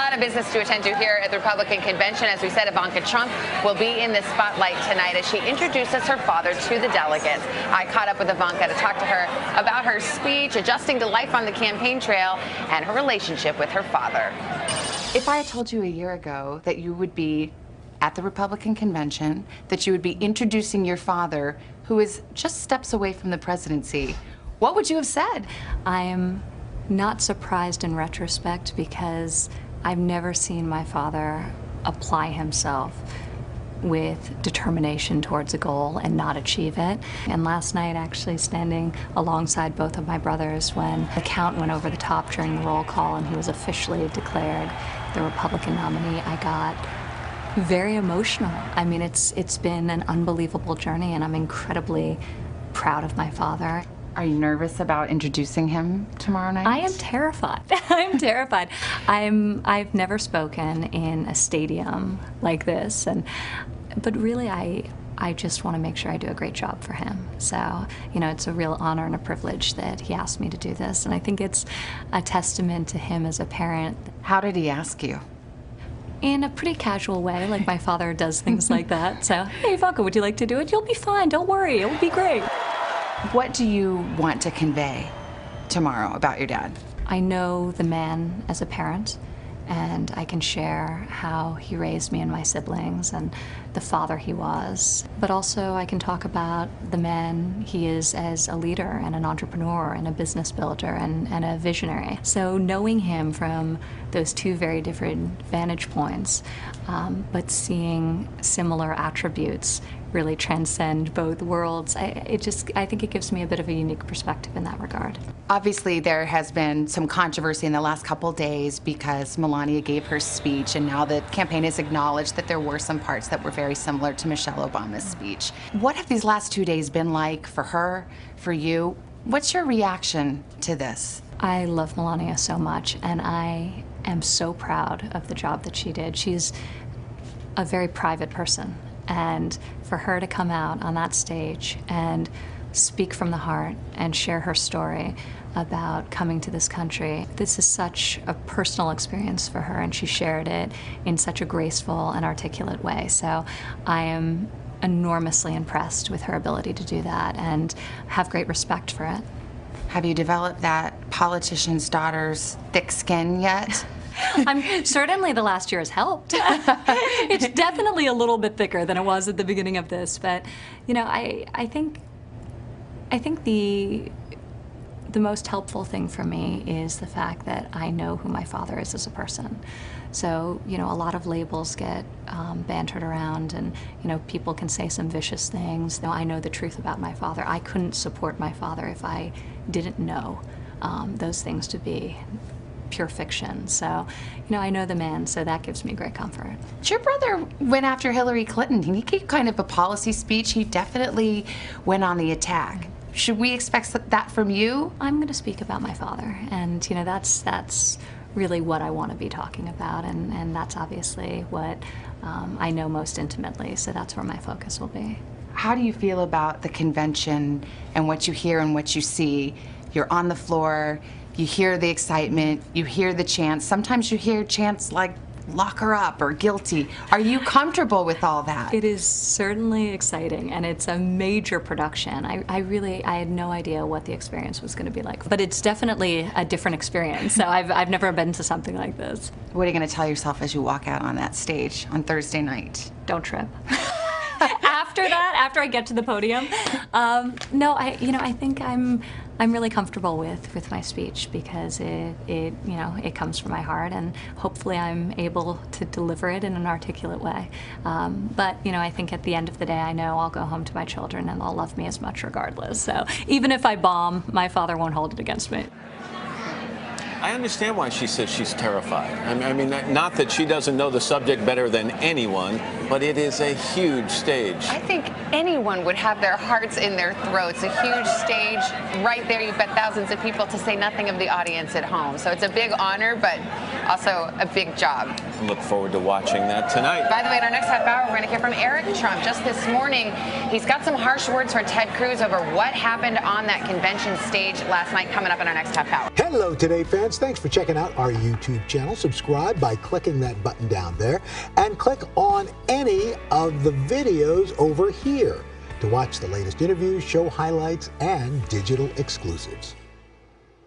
lot of business to attend to here at the Republican convention. As we said, Ivanka Trump will be in the spotlight tonight as she introduces her father to the delegates. I caught up with Ivanka to talk to her about her speech, adjusting to life on the campaign trail, and her relationship with her father. If I had told you a year ago that you would be at the Republican convention, that you would be introducing your father, who is just steps away from the presidency, what would you have said? I am not surprised in retrospect because I've never seen my father apply himself with determination towards a goal and not achieve it. And last night, actually standing alongside both of my brothers when the count went over the top during the roll call and he was officially declared the Republican nominee, I got very emotional. I mean, it's been an unbelievable journey, and I'm incredibly proud of my father. Are you nervous about introducing him tomorrow night? I am terrified. I'm terrified. I've never spoken in a stadium like this, but really I just want to make sure I do a great job for him. So, you know, it's a real honor and a privilege that he asked me to do this, and I think it's a testament to him as a parent. How did he ask you? In a pretty casual way, like my father does things like that. So, hey, Ivanka, would you like to do it? You'll be fine. Don't worry. It will be great. What do you want to convey tomorrow about your dad? I know the man as a parent, and I can share how he raised me and my siblings and the father he was. But also I can talk about the man he is as a leader and an entrepreneur and a business builder and a visionary. So knowing him from those two very different vantage points, but seeing similar attributes really transcend both worlds, I think it gives me a bit of a unique perspective in that regard. Obviously, there has been some controversy in the last couple days because Melania gave her speech, and now the campaign has acknowledged that there were some parts that were very similar to Michelle Obama's speech. What have these last 2 days been like for her, for you? What's your reaction to this? I love Melania so much, and I am so proud of the job that she did. She's a very private person, and for her to come out on that stage and speak from the heart and share her story about coming to this country, this is such a personal experience for her, and she shared it in such a graceful and articulate way. So I am enormously impressed with her ability to do that and have great respect for it. Have you developed that politician's daughter's thick skin yet? Certainly the last year has helped. It's definitely a little bit thicker than it was at the beginning of this, but you know, I think the most helpful thing for me is the fact that I know who my father is as a person. So, you know, a lot of labels get bantered around, and, you know, people can say some vicious things. No, I know the truth about my father. I couldn't support my father if I didn't know those things to be pure fiction. So, you know, I know the man, so that gives me great comfort. Your brother went after Hillary Clinton. He gave kind of a policy speech. He definitely went on the attack. Should we expect that from you? I'm going to speak about my father, and you know, that's really what I want to be talking about, and that's obviously what I know most intimately, so that's where my focus will be. How do you feel about the convention and what you hear and what you see? You're on the floor, you hear the excitement, you hear the chants. Sometimes you hear chants like lock her up or guilty. Are you comfortable with all that? It is certainly exciting, and it's a major production. I had no idea what the experience was going to be like, but it's definitely a different experience. So I've never been to something like this. What are you going to tell yourself as you walk out on that stage on Thursday night? Don't trip. After I get to the podium, no, I think I'm really comfortable with my speech because it comes from my heart, and hopefully I'm able to deliver it in an articulate way. But you know, I think at the end of the day, I know I'll go home to my children and they'll love me as much regardless. So even if I bomb, my father won't hold it against me. I understand why she says she's terrified. I mean, not that she doesn't know the subject better than anyone, but it is a huge stage. I think anyone would have their hearts in their throats. A huge stage right there. You've got thousands of people, to say nothing of the audience at home. So it's a big honor, but also a big job. Look forward to watching that tonight. By the way, in our next half hour, we're going to hear from Trump. Just this morning, he's got some harsh words for Ted Cruz over what happened on that convention stage last night, coming up in our next half hour. Hello, Today fans. Thanks for checking out our YouTube channel. Subscribe by clicking that button down there and click on any of the videos over here to watch the latest interviews, show highlights, and digital exclusives.